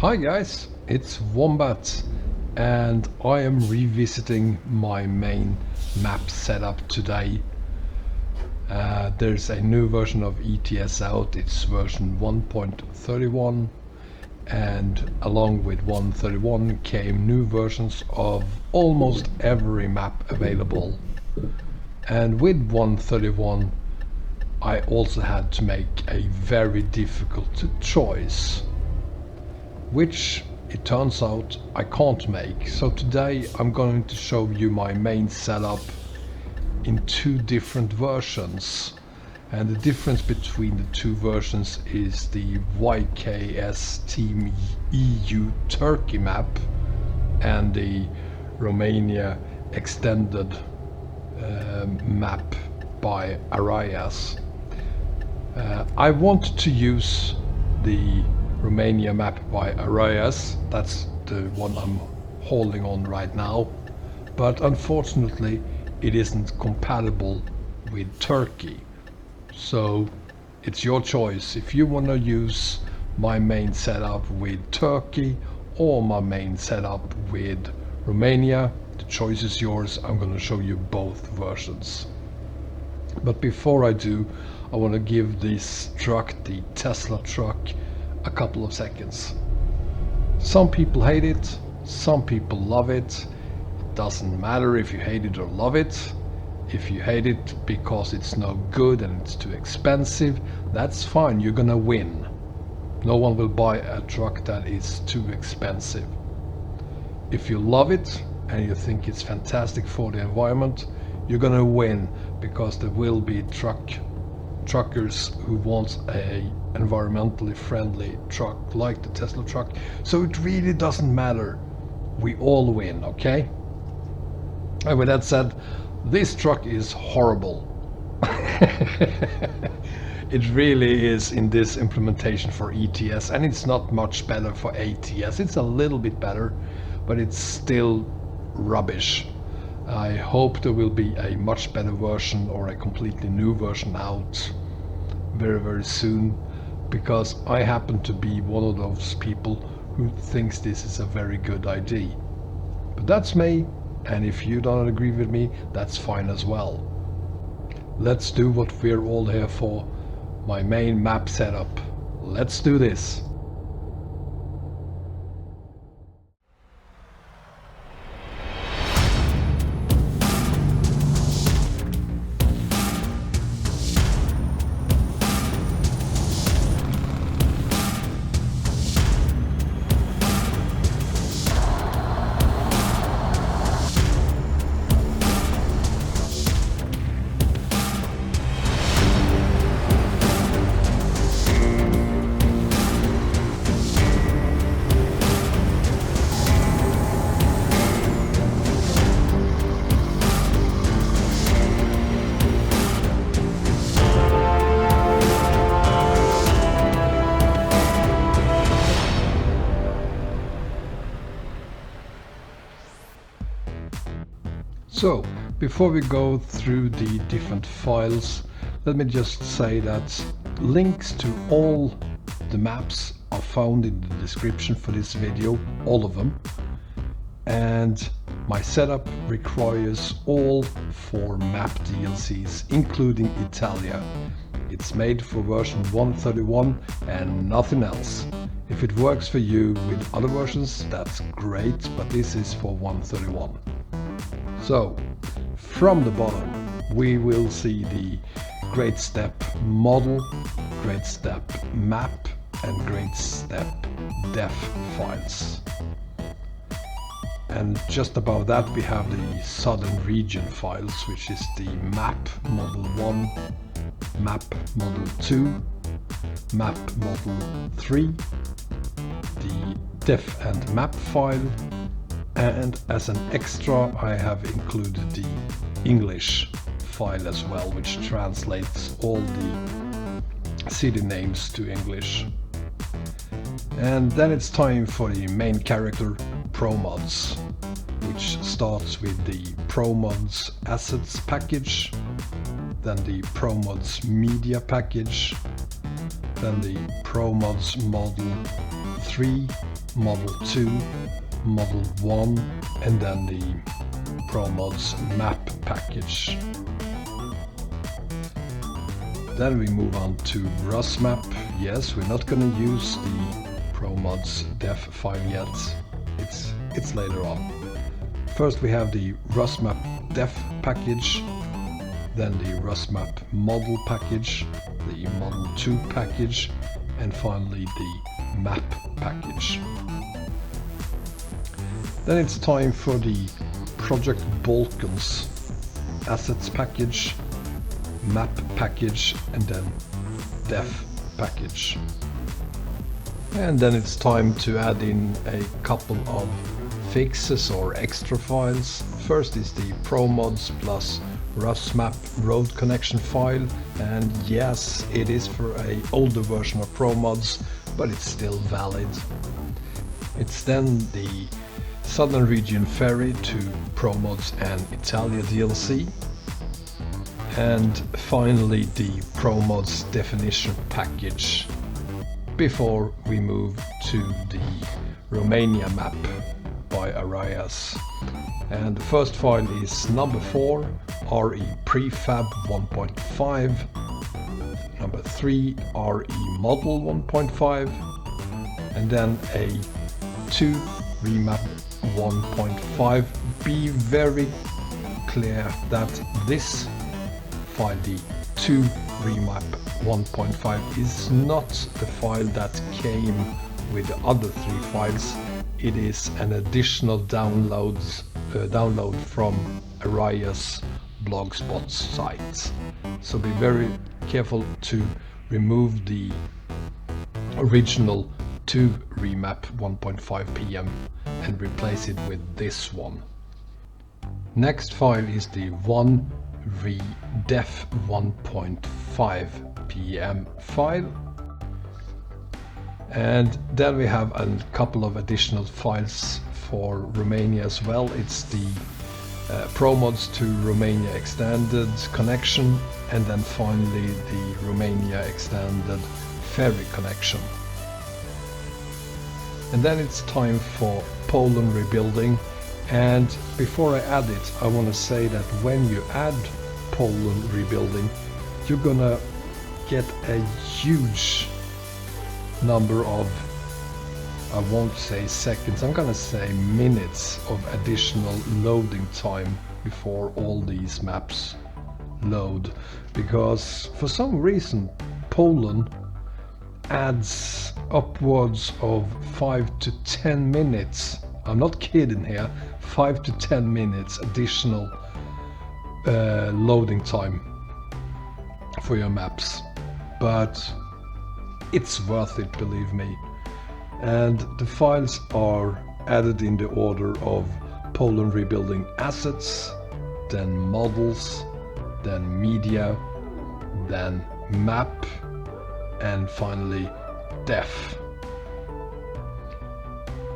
Hi guys, it's Wombat and I am revisiting my main map setup today. There's a new version of ETS out, it's version 1.31, and along with 1.31 came new versions of almost every map available. And with 1.31 I also had to make a very difficult choice, which it turns out I can't make. So today I'm going to show you my main setup in two different versions. And the difference between the two versions is the YKS Team EU Turkey map and the Romania extended map by Arias. I want to use the Romania map by Arias, that's the one I'm holding on right now, but unfortunately it isn't compatible with Turkey. So it's your choice if you want to use my main setup with Turkey or my main setup with Romania. The choice is yours. I'm going to show you both versions. But before I do, I want to give this truck, the Tesla truck, a couple of seconds. Some people hate it, some people love it. It doesn't matter if you hate it or love it. If you hate it because it's no good and it's too expensive, that's fine, you're gonna win. No one will buy a truck that is too expensive. If you love it and you think it's fantastic for the environment, you're gonna win, because there will be truckers who want a environmentally friendly truck like the Tesla truck. So it really doesn't matter, we all win, okay? And with that said, this truck is horrible. It really is in this implementation for ETS, and it's not much better for ATS. It's a little bit better, but it's still rubbish. I hope there will be a much better version or a completely new version out very soon, because I happen to be one of those people who thinks this is a very good idea. But that's me, and if you don't agree with me, that's fine as well. Let's do what we're all here for, my main map setup. Let's do this. So, before we go through the different files, let me just say that links to all the maps are found in the description for this video, all of them. And my setup requires all 4 map DLCs, including Italia. It's made for version 1.31 and nothing else. If it works for you with other versions, that's great, but this is for 1.31. So, from the bottom, we will see the Great Steppe model, Great Steppe map, and Great Steppe Def files. And just above that we have the southern region files, which is the map model 1, map model 2, map model 3, the def and map file, and as an extra I have included the English file as well, which translates all the city names to English. And then it's time for the main character, Promods, which starts with the Promods assets package, then the Promods media package, then the Promods model 3, Model 2, Model 1, and then the Promods map package. Then we move on to Rusmap. Yes, we're not gonna use the Promods Def file yet. It's later on. First we have the Rusmap Def package, then the Rusmap model package, the Model 2 package, and finally the map package. Then it's time for the Project Balkans assets package, map package, and then def package. And then it's time to add in a couple of fixes or extra files. First is the Promods plus Rusmap road connection file, and yes, it is for an older version of Promods, but it's still valid. It's then the Southern Region ferry to Promods and Italia DLC, and finally the Promods definition package before we move to the Romania map by Arias. And the first file is number 4, RE prefab 1.5, number 3, RE model 1.5, and then a 2 remap 1.5. Be very clear that this file, the 2 remap 1.5, is not the file that came with the other 3 files. It is an additional download from Arias blogspot site. So be very careful to remove the original 2 remap 1.5 PM and replace it with this one. Next file is the 1 redef 1.5 PM file. And then we have a couple of additional files for Romania as well. It's the Promods to Romania extended connection, and then finally the Romania extended ferry connection. And then it's time for Poland rebuilding. And before I add it, I want to say that when you add Poland rebuilding, you're gonna get a huge number of, I won't say seconds, I'm gonna say minutes of additional loading time before all these maps load, because for some reason Poland adds upwards of 5 to 10 minutes, I'm not kidding here, 5 to 10 minutes additional loading time for your maps, but it's worth it, believe me. And the files are added in the order of Poland rebuilding assets, then models, then media, then map, and finally def.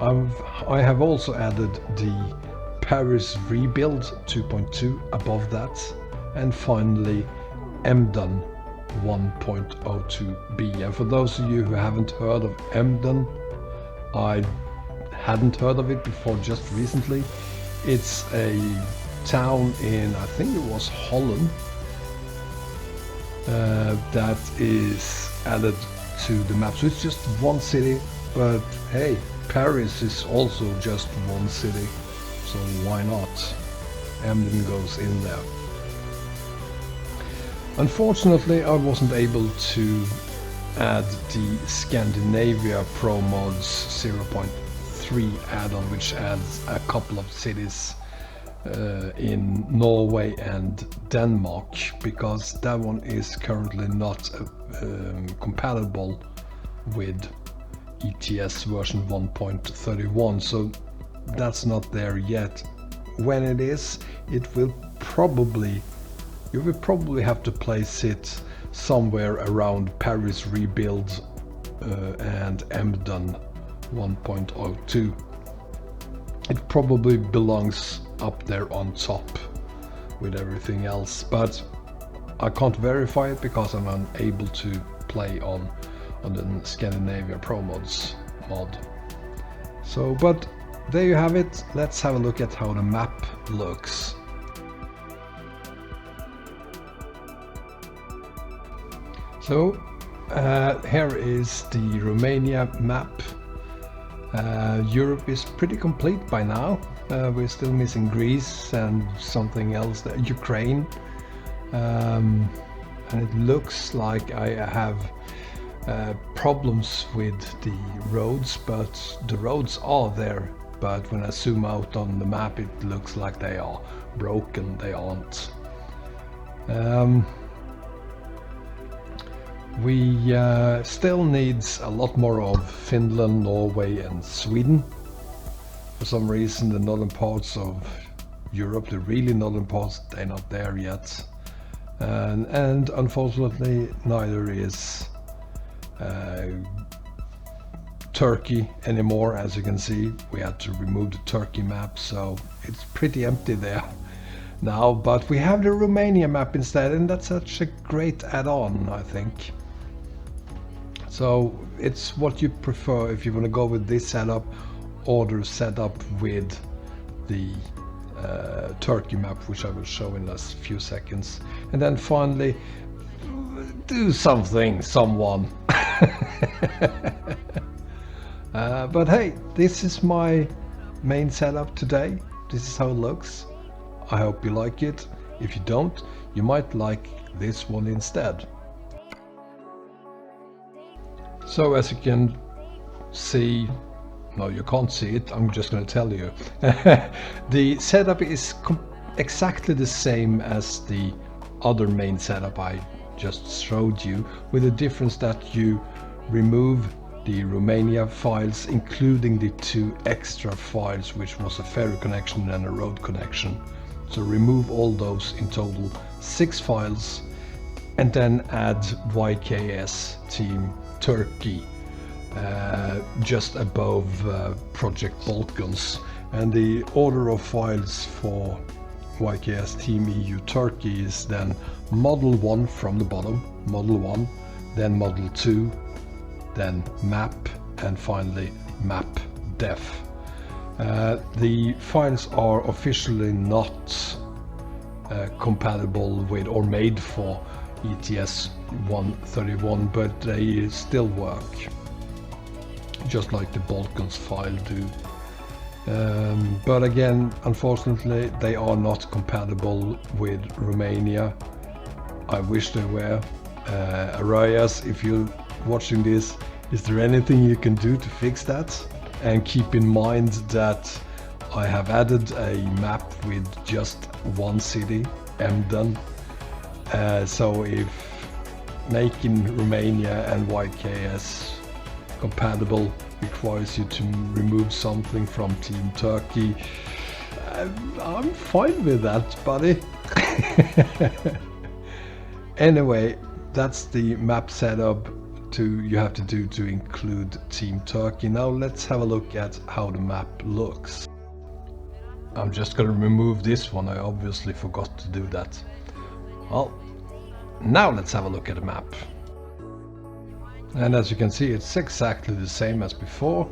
I have also added the Paris rebuild 2.2 above that, and finally Emden 1.02b. And for those of you who haven't heard of Emden, I hadn't heard of it before just recently. It's a town in, I think it was Holland, that is added to the map. So it's just one city, but hey, Paris is also just one city, so why not? Emden goes in there. Unfortunately, I wasn't able to add the Scandinavia Promods 0.3 add-on, which adds a couple of cities in Norway and Denmark, because that one is currently not compatible with ETS version 1.31, so that's not there yet. When it is, you will probably have to place it somewhere around Paris rebuild and Emden 1.02. It probably belongs up there on top with everything else, but I can't verify it because I'm unable to play on the Scandinavia Promods mod. So, but there you have it. Let's have a look at how the map looks. So here is the Romania map. Europe is pretty complete by now. We're still missing Greece and something else, Ukraine. And it looks like I have problems with the roads, but the roads are there. But when I zoom out on the map, it looks like they are broken. They aren't. We still needs a lot more of Finland, Norway and Sweden. For some reason the northern parts of Europe, the really northern parts, they're not there yet. And unfortunately neither is Turkey anymore. As you can see, we had to remove the Turkey map, so it's pretty empty there now. But we have the Romania map instead, and that's such a great add-on, I think. So it's what you prefer if you want to go with this setup or the setup with the Turkey map, which I will show in a few seconds. And then finally, do something, someone. But hey, this is my main setup today. This is how it looks. I hope you like it. If you don't, you might like this one instead. So as you can see, no, you can't see it, I'm just going to tell you. The setup is exactly the same as the other main setup I just showed you, with the difference that you remove the Romania files, including the 2 extra files, which was a ferry connection and a road connection. So remove all those, in total 6 files, and then add YKS Team Turkey just above Project Balkans. And the order of files for YKS Team EU Turkey is then Model 1 from the bottom, Model 1, then Model 2, then Map, and finally Map Def. The files are officially not compatible with or made for ETS 1.31, but they still work, just like the Balkans file do. But again, unfortunately, they are not compatible with Romania. I wish they were. Arias, if you're watching this, is there anything you can do to fix that? And keep in mind that I have added a map with just one city, Emden. So if making Romania and YKS compatible requires you to remove something from Team Turkey, I'm fine with that, buddy. Anyway, that's the map setup you have to do to include Team Turkey. Now let's have a look at how the map looks. I'm just gonna remove this one, I obviously forgot to do that. Well, now let's have a look at the map. And as you can see, it's exactly the same as before.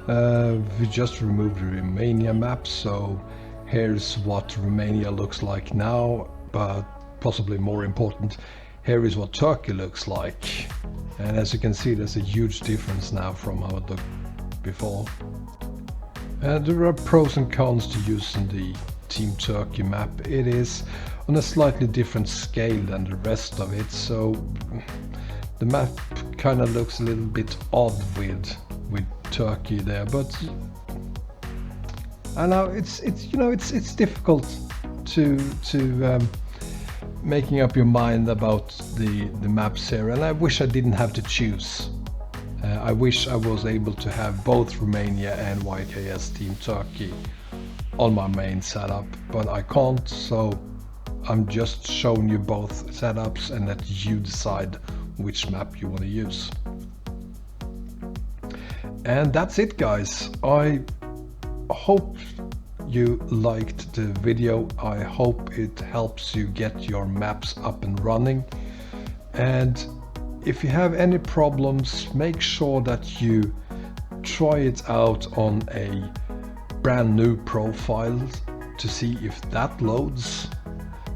We just removed the Romania map, so here's what Romania looks like now, but possibly more important, here is what Turkey looks like. And as you can see, there's a huge difference now from how it looked before. There are pros and cons to using the Team Turkey map. It is on a slightly different scale than the rest of it, so the map kind of looks a little bit odd with Turkey there. But I know it's difficult to making up your mind about the maps here, and I wish I didn't have to choose. I wish I was able to have both Romania and YKS Team Turkey on my main setup, but I can't, so I'm just showing you both setups and let you decide which map you want to use. And that's it, guys. I hope you liked the video. I hope it helps you get your maps up and running. And if you have any problems, make sure that you try it out on a brand new profile to see if that loads,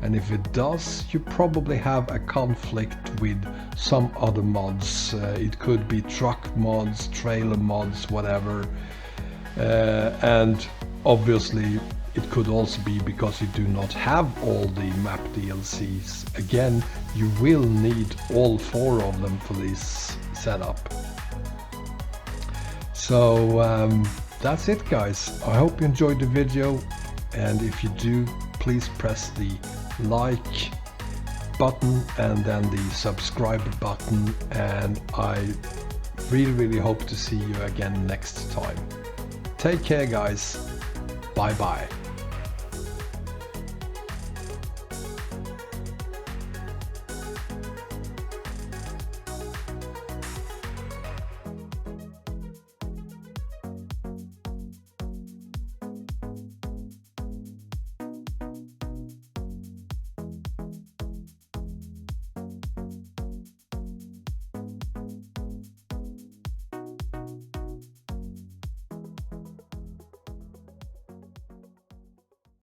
and if it does, you probably have a conflict with some other mods. It could be truck mods, trailer mods, whatever, and obviously it could also be because you do not have all the map DLCs. Again, you will need all 4 of them for this setup. So that's it, guys. I hope you enjoyed the video, and if you do, please press the like button and then the subscribe button, and I really hope to see you again next time. Take care, guys. Bye bye.